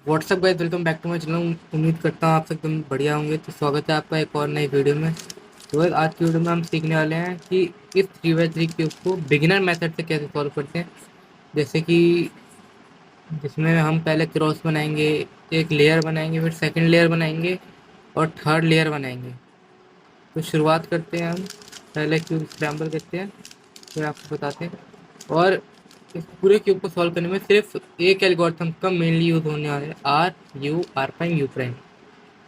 WhatsApp guys, welcome back to my channel. उम्मीद करता हूँ आप सब एकदम बढ़िया होंगे। तो स्वागत है आपका एक और नई वीडियो में। तो गाइस, आज की वीडियो में हम सीखने वाले हैं कि इस 3x3 क्यूब को बिगिनर मेथड से कैसे सॉल्व करते हैं। जैसे कि जिसमें हम पहले क्रॉस बनाएंगे, एक लेयर बनाएंगे, फिर सेकंड लेयर बनाएंगे और थर्ड लेयर बनाएंगे। तो शुरुआत करते हैं हम। पहले क्यूब स्क्रैम्बल करते हैं, फिर आपको बताते हैं। और इस पूरे क्यूब को सॉल्व करने में सिर्फ एक एल्गोरिथम का मेनली यूज होने वाला है, R U R prime U prime.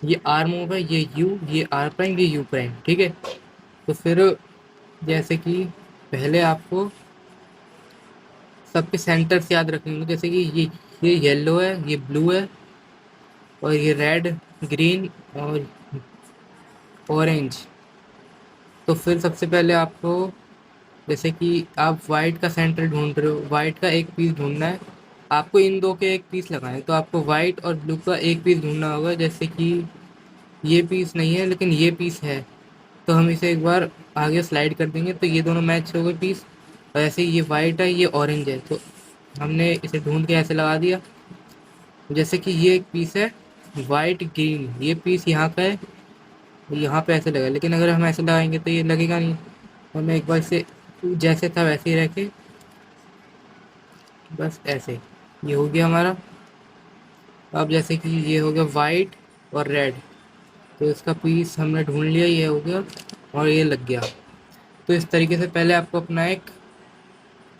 ये आर मूव है, ये यू, ये आर प्राइम, ये यू प्राइम। ठीक है। तो फिर जैसे कि पहले आपको सबके सेंटर से याद रखेंगे। जैसे कि ये येलो है, ये ब्लू है, और ये रेड, ग्रीन और ऑरेंज। तो फिर सबसे पहले आपको, जैसे कि आप वाइट का सेंटर ढूंढ रहे हो, वाइट का एक पीस ढूंढना है। आपको इन दो के एक पीस लगाए, तो आपको वाइट और ब्लू का एक पीस ढूंढना होगा। जैसे कि ये पीस नहीं है लेकिन ये पीस है, तो हम इसे एक बार आगे स्लाइड कर देंगे तो ये दोनों मैच हो गए पीस। और ऐसे ही ये वाइट है, ये ऑरेंज है, तो हमने इसे ढूंढ के ऐसे लगा दिया। जैसे कि ये एक पीस है वाइट ग्रीन, ये पीस यहाँ का है, यहाँ पे ऐसे लगा। लेकिन अगर हम ऐसे लगाएंगे तो ये लगेगा नहीं। तो हमें एक बार इसे जैसे था वैसे ही रह के, बस ऐसे ये हो गया हमारा। अब जैसे कि ये हो गया वाइट और रेड, तो इसका पीस हमने ढूंढ लिया, ये हो गया और ये लग गया। तो इस तरीके से पहले आपको अपना एक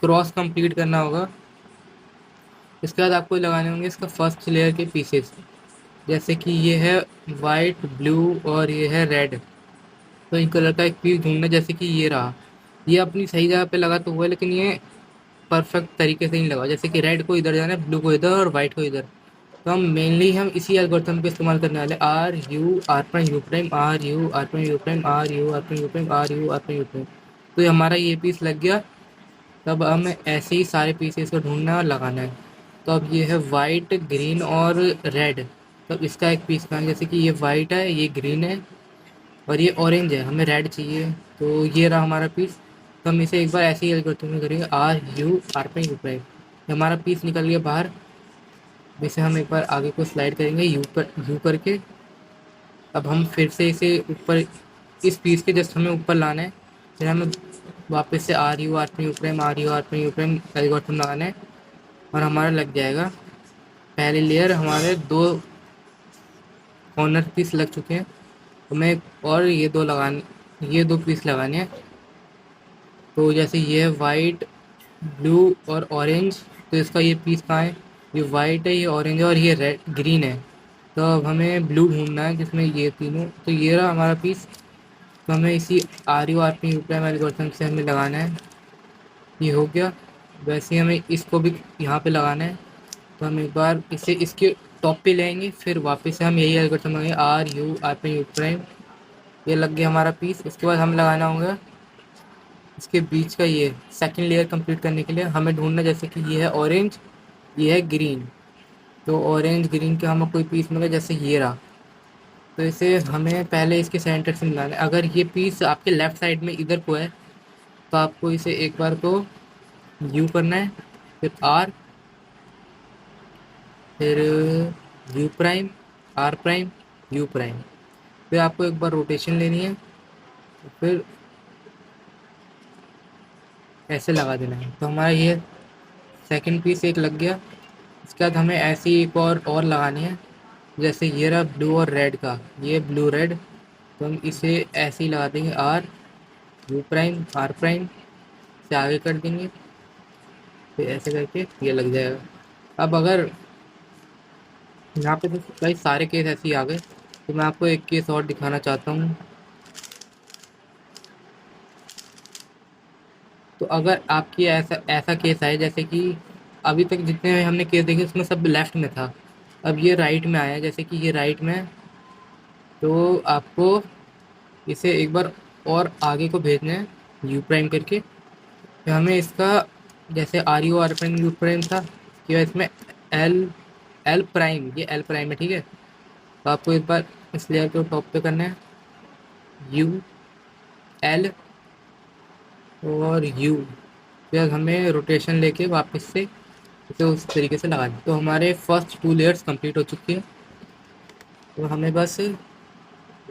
क्रॉस कंप्लीट करना होगा। इसके बाद आपको लगाने होंगे इसका फर्स्ट लेयर के पीसेस। जैसे कि ये है वाइट, ब्लू और ये है रेड। तो इन कलर का एक पीस ढूंढना। जैसे कि ये रहा, ये अपनी सही जगह पे लगा तो हुआ है, लेकिन ये परफेक्ट तरीके से नहीं लगा। जैसे कि रेड को इधर जाना है, ब्लू को इधर और वाइट को इधर। तो हम इसी एल्गोरिथम का इस्तेमाल करने वाले, R U R prime U prime, R U R prime U prime, R U R prime U prime, R U R prime U prime. तो ये हमारा ये पीस लग गया। तब हमें ऐसे ही सारे पीसेस को ढूंढना है और लगाना है। तो अब ये है वाइट, ग्रीन और रेड। तब इसका एक पीस लगाएंगे। जैसे कि ये वाइट है, ये ग्रीन है और ये ऑरेंज है, हमें रेड चाहिए। तो ये रहा हमारा पीस। तो हम इसे एक बार ऐसे ही एल्गोरिथम में करेंगे, R U R prime U prime. हमारा पीस निकल गया बाहर। इसे हम एक बार आगे को स्लाइड करेंगे यू पर, यू करके। अब हम फिर से इसे ऊपर, इस पीस के जस्ट हमें ऊपर लाना है। फिर हमें वापस से R U R prime U prime, R U R prime U prime algorithm लगाना है और हमारा लग जाएगा। पहली लेयर हमारे दो कॉर्नर पीस लग चुके हैं। हमें और ये दो पीस लगाने हैं। तो जैसे ये है वाइट, ब्लू और ऑरेंज। तो इसका ये पीस कहाँ है? ये वाइट है, ये ऑरेंज है और ये रेड ग्रीन है। तो अब हमें ब्लू ढूंढना है जिसमें ये तीनों। तो ये रहा हमारा पीस। तो हमें इसी R U R P U prime algorithm से हमें लगाना है। ये हो गया। वैसे ही हमें इसको भी यहाँ पे लगाना है। तो हम एक बार इसे इसके टॉप पे लेंगे, फिर वापस से हम यही एल्गोरिथम लगाएंगे, R U R P U prime. ये लग गया हमारा पीस। उसके बाद हम लगाना होगा इसके बीच का, ये सेकंड लेयर कंप्लीट करने के लिए हमें ढूंढना। जैसे कि ये है ऑरेंज, ये है ग्रीन। तो ऑरेंज ग्रीन के हमें कोई पीस मिला, जैसे ये रहा। तो इसे हमें पहले इसके सेंटर से मिलाना है। अगर ये पीस आपके लेफ्ट साइड में इधर को है, तो आपको इसे एक बार को यू करना है, फिर आर, फिर U prime, R prime, U prime. फिर आपको एक बार रोटेशन लेनी है, फिर ऐसे लगा देना है। तो हमारा ये सेकंड पीस एक लग गया। इसके बाद हमें ऐसे ही एक और लगानी है। जैसे ये रहा ब्लू और रेड का, ये ब्लू रेड। तो हम इसे ऐसे ही लगा देंगे, R U prime R prime से आगे कर देंगे, फिर ऐसे करके ये लग जाएगा। अब अगर यहाँ पे तो कई सारे केस ऐसे ही आ गए, तो मैं आपको एक केस और दिखाना चाहता हूँ। तो अगर आपकी ऐसा ऐसा केस है, जैसे कि अभी तक जितने हमने केस देखे उसमें सब लेफ्ट में था, अब ये राइट में आया है। जैसे कि ये राइट में है, तो आपको इसे एक बार और आगे को भेजना है यू प्राइम करके। फिर हमें इसका, जैसे R U R prime U prime था, कि इसमें एल एल प्राइम, ये एल प्राइम है, ठीक है। तो आपको एक बार इस लेयर को टॉप पे करना है, यू, एल और यू। फिर हमें रोटेशन लेके वापस से इसे उस तरीके से लगा दें। तो हमारे फर्स्ट 2 लेयर्स कंप्लीट हो चुकी है। तो हमें बस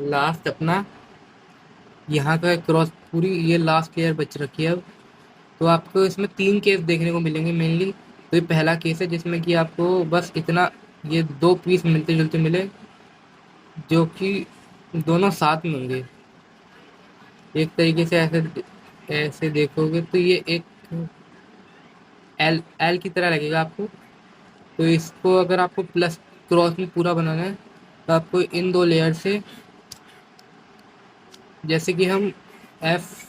लास्ट अपना यहाँ का क्रॉस, पूरी ये लास्ट लेयर बच रखी है अब। तो आपको इसमें 3 केस देखने को मिलेंगे मेनली। तो ये पहला केस है जिसमें कि आपको बस इतना, ये 2 पीस मिलते जुलते मिले, जो कि दोनों साथ में होंगे। एक तरीके से ऐसे ऐसे देखोगे तो ये एक एल एल की तरह लगेगा आपको। तो इसको अगर आपको प्लस क्रॉस में पूरा बनाना है तो आपको इन 2 लेयर से, जैसे कि हम एफ,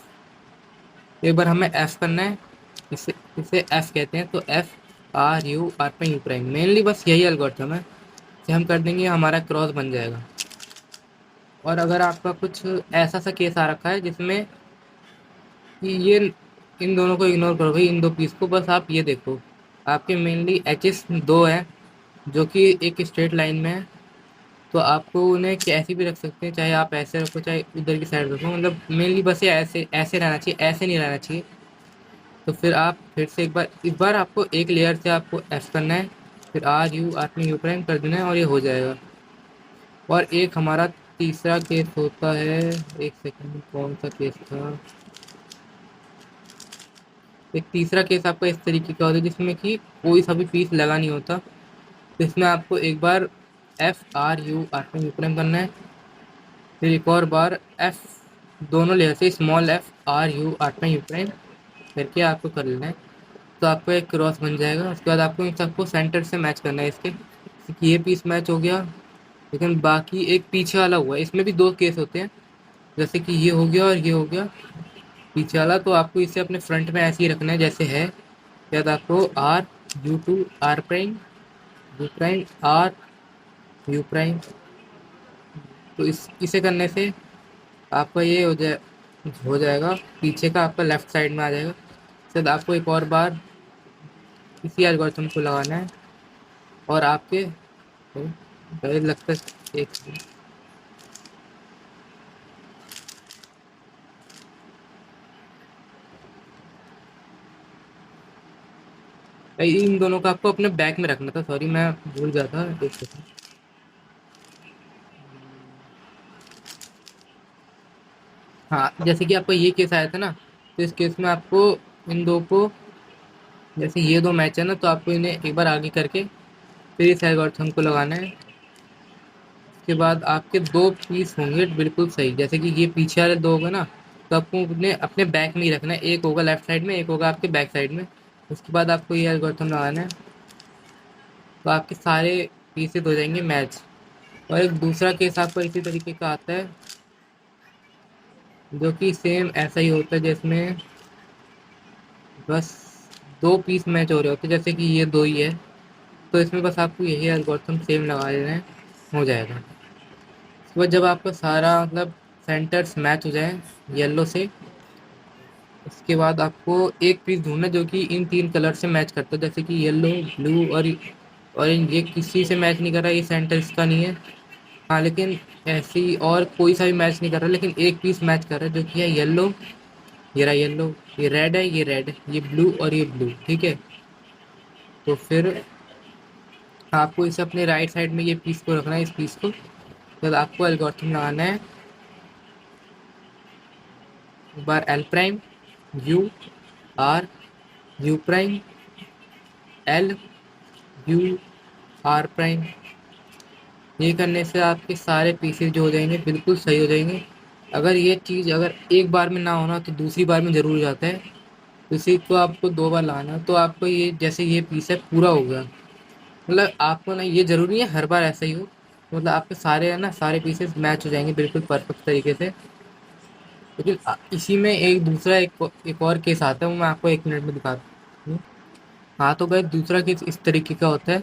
एक बार हमें एफ करना है, इसे इसे एफ कहते हैं। तो एफ आर यू आर पे यू प्राइम, मेनली बस यही एल्गोरिथम है। इसे हम कर देंगे, हमारा क्रॉस बन जाएगा। और अगर आपका कुछ ऐसा सा केस आ रखा है जिसमें कि ये, इन दोनों को इग्नोर करो भाई, इन 2 पीस को, बस आप ये देखो, आपके मेनली एचेस 2 है जो कि एक स्ट्रेट लाइन में है। तो आपको उन्हें कैसे भी रख सकते हैं, चाहे आप ऐसे रखो चाहे उधर की साइड रखो, मतलब मेनली बस ये ऐसे ऐसे रहना चाहिए, ऐसे नहीं रहना चाहिए। तो फिर आप फिर से एक बार, इस बार आपको एक लेयर से आपको एफ करना है, फिर आर यू आर में यू प्राइम कर देना है और ये हो जाएगा। और एक हमारा तीसरा केस होता है, एक सेकंड, कौन सा केस था, एक तीसरा केस आपका इस तरीके का होता है जिसमें कि कोई सा भी पीस लगा नहीं होता। तो इसमें आपको एक बार एफ आर यू आर में यू प्राइम करना है, फिर एक और बार एफ, दोनों लेयर से small F R U R में यू प्राइम करके आपको कर लेना है। तो आपका एक क्रॉस बन जाएगा। उसके बाद आपको इन सबको सेंटर से मैच करना है इसके, क्योंकि ये पीस मैच हो गया, लेकिन बाकी एक पीछे वाला हुआ है। इसमें भी 2 केस होते हैं, जैसे कि ये हो गया और ये हो गया पीछे वाला। तो आपको इसे अपने फ्रंट में ऐसे ही रखना है जैसे है। शायद आपको R U two R prime U prime R U prime. तो इसे करने से आपका ये हो जाएगा, पीछे का आपका लेफ्ट साइड में आ जाएगा। शायद आपको एक और बार इसी एल्गोरिथम को लगाना है और आपके, मुझे लगता है एक, इन दोनों को आपको अपने बैक में रखना था, सॉरी मैं भूल गया था, एक सेकंड। हाँ, जैसे कि आपका ये केस आया था ना, तो इस केस में आपको इन 2 को, जैसे ये 2 मैच है ना, तो आपको इन्हें एक बार आगे करके फिर इस एल्गोरिथम को लगाना है। उसके बाद आपके 2 पीस होंगे बिल्कुल सही, जैसे कि ये पीछे वाले 2 होगा ना, तो आपको अपने अपने बैक में ही रखना है। एक होगा लेफ्ट साइड में, एक होगा आपके बैक साइड में। उसके बाद आपको ये एल्गोरिथम लगाना है, तो आपके सारे पीसेस हो जाएंगे मैच। और एक दूसरा केस आपका इसी तरीके का आता है, जो कि सेम ऐसा ही होता है, जिसमें बस 2 पीस मैच हो रहे होते हैं, जैसे कि ये 2 ही है। तो इसमें बस आपको यही एल्गोरिथम सेम लगा देना है, हो जाएगा। उसके बाद जब आपका सारा मतलब सेंटर्स मैच हो जाए येलो से, उसके बाद आपको एक पीस ढूंढना है जो कि इन 3 कलर से मैच करता है, जैसे कि येलो, ब्लू और ऑरेंज। ये किसी से मैच नहीं कर रहा, ये सेंटर इसका नहीं है। हाँ, लेकिन ऐसे ही और कोई सा भी मैच नहीं कर रहा, लेकिन एक पीस मैच कर रहा है जो कि है येलो। ये रहा येलो, ये रेड है, ये रेड, ये ब्लू और ये ब्लू, ठीक है। तो फिर आपको इसे अपने राइट साइड में ये पीस को रखना है, इस पीस को। फिर आपको एल्गोरिथम लगाना है, एक बार L prime U R U prime L U R prime. ये करने से आपके सारे पीसेस जो हो जाएंगे बिल्कुल सही हो जाएंगे। अगर ये चीज़ अगर एक बार में ना होना तो दूसरी बार में ज़रूर हो जाता है। तो इसी को आपको 2 बार लाना, तो आपको ये, जैसे ये पीस है पूरा हो गया। मतलब आपको ना ये ज़रूरी नहीं है हर बार ऐसा ही हो, मतलब आपके सारे है ना, सारे पीसेस मैच हो जाएंगे बिल्कुल परफेक्ट तरीके से। लेकिन इसी में एक दूसरा एक और केस आता है, वो मैं आपको 1 मिनट में दिखाता हूँ। हाँ, तो भाई दूसरा केस इस तरीके का होता है,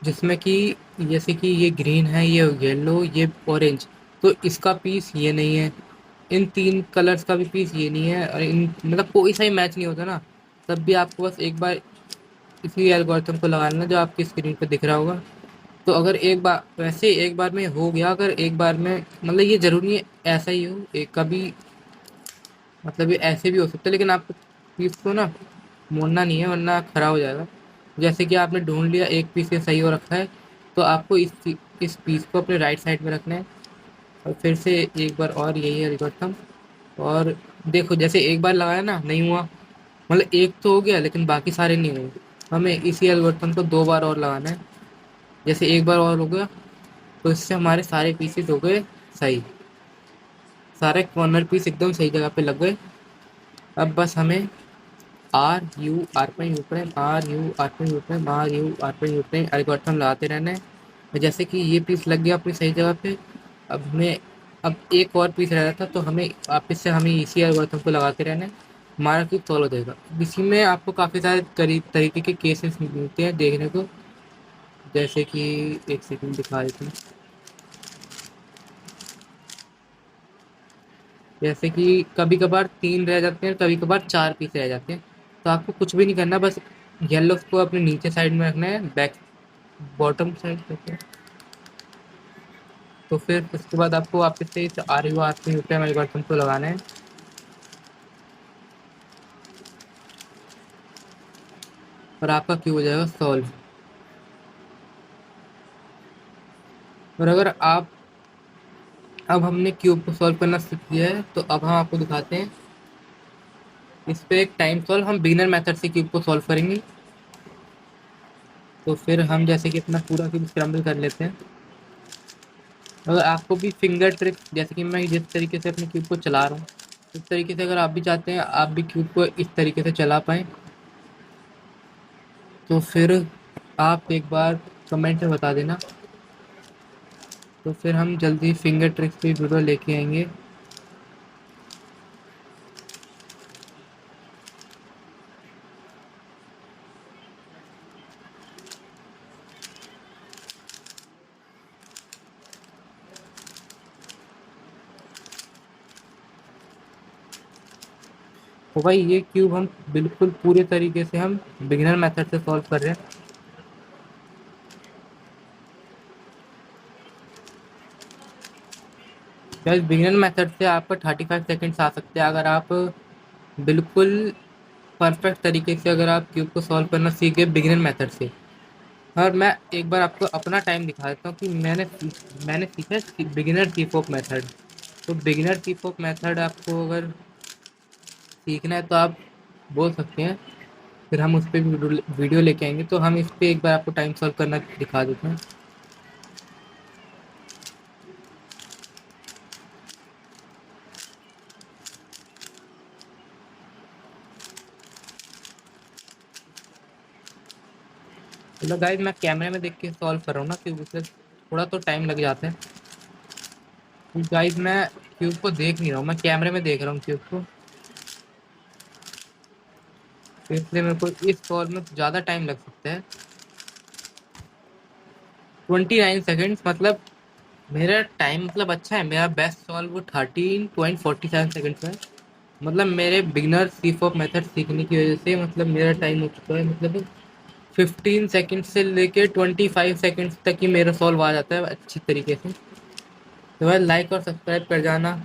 जिसमें कि जैसे कि ये ग्रीन है, ये येलो, ये ऑरेंज। तो इसका पीस ये नहीं है, इन 3 कलर्स का भी पीस ये नहीं है, और इन मतलब कोई सा ही मैच नहीं होता ना, तब भी आपको बस एक बार इसी एल्गोरिथम को लगाना जो आपकी स्क्रीन पे दिख रहा होगा। तो अगर एक बार वैसे एक बार में हो गया, अगर एक बार में, मतलब ये ज़रूरी है ऐसा ही हो, एक कभी मतलब ये ऐसे भी हो सकता है, लेकिन आपको पीस को ना मोड़ना नहीं है वरना खराब हो जाएगा। जैसे कि आपने ढूंढ लिया एक पीस ये सही हो रखा है, तो आपको इस पीस को अपने राइट साइड में रखना है। और फिर से एक बार और यही एल्गोरिथम। और देखो जैसे एक बार लगाया ना नहीं हुआ, मतलब एक तो हो गया लेकिन बाकी सारे नहीं हुए। हमें इसी एल्गोरिथम को 2 बार और लगाना है। जैसे एक बार और हो गया, तो इससे हमारे सारे पीसेस हो गए सही। सारे कॉर्नर पीस एकदम सही जगह पे लग गए। अब बस हमें R U R prime U prime R U R prime U prime R U R prime U prime algorithm लगाते रहना है। और जैसे कि ये पीस लग गया अपनी सही जगह पे। अब हमें अब एक और पीस रह रहा था, तो हमें वापस से हमें इसी एल्गोरिथम को लगाते रहना है। हमारा क्यूब सॉल्व हो जाएगा। इसी में आपको काफ़ी सारे तरीके के केसेस मिलते हैं देखने को। जैसे कि एक सेकंड दिखा देते हैं। जैसे कि कभी कभार 3 रह जाते हैं, कभी कभार 4 पीस रह जाते हैं। तो आपको कुछ भी नहीं करना, बस येलो को अपने नीचे साइड में रखना है, बैक बॉटम साइड पे। तो फिर उसके बाद आपको वापस से इस आर यू आर पी यूपीआई एल्गोरिथम को लगाना है। और आपका क्यूब हो जाएगा सॉल्व। और अगर आप अब हमने क्यूब को सॉल्व करना सीख लिया है, तो अब हम आपको दिखाते हैं इस पे एक टाइम सॉल्व। हम बिगिनर मेथड से क्यूब को सॉल्व करेंगे। तो फिर हम जैसे कि अपना पूरा क्यूब स्क्रम्बल कर लेते हैं। अगर आपको भी फिंगर ट्रिक, जैसे कि मैं जिस तरीके से अपने क्यूब को चला रहा हूँ, इस तरीके से अगर आप भी चाहते हैं आप भी क्यूब को इस तरीके से चला पाएँ, तो फिर आप एक बार कमेंट में बता देना। तो फिर हम जल्दी फिंगर ट्रिक्स पे वीडियो लेके आएंगे। तो भाई ये क्यूब हम बिल्कुल पूरे तरीके से हम बिगिनर मेथड से सॉल्व कर रहे हैं। गाइस बिगिनर मेथड से आपका 35 सेकेंड्स आ सकते हैं, अगर आप बिल्कुल परफेक्ट तरीके से अगर आप क्यूब को सॉल्व करना सीख गए बिगिनर मेथड से। और मैं एक बार आपको अपना टाइम दिखा देता हूँ कि मैंने सीखा है बिगिनर सीफोक मेथड। तो बिगिनर सीफोक मेथड आपको अगर सीखना है तो आप बोल सकते हैं, फिर हम उस पर भी वीडियो लेके आएंगे। तो हम इस पर एक बार आपको टाइम सॉल्व करना दिखा देते हैं। चलो गाइस मैं कैमरे में देख के सॉल्व कर रहा हूँ ना, क्योंकि उससे थोड़ा तो टाइम लग जाता है। गाइस मैं क्यूब को देख नहीं रहा हूँ, मैं कैमरे में देख रहा हूँ क्यूब को, तो इसलिए मेरे को इस सॉल्व में ज़्यादा टाइम लग सकता है। 29 सेकेंड्स मतलब मेरा टाइम मतलब अच्छा है। मेरा बेस्ट सॉल्व वो 13.47 सेकेंड्स है। मतलब मेरे बिगनर सीफॉप मेथड सीखने की वजह से मतलब मेरा टाइम हो चुका है मतलब 15 सेकेंड से लेके 25 सेकेंड्स तक ही मेरा सॉल्व आ जाता है अच्छी तरीके से। तो भाई लाइक और सब्सक्राइब कर जाना।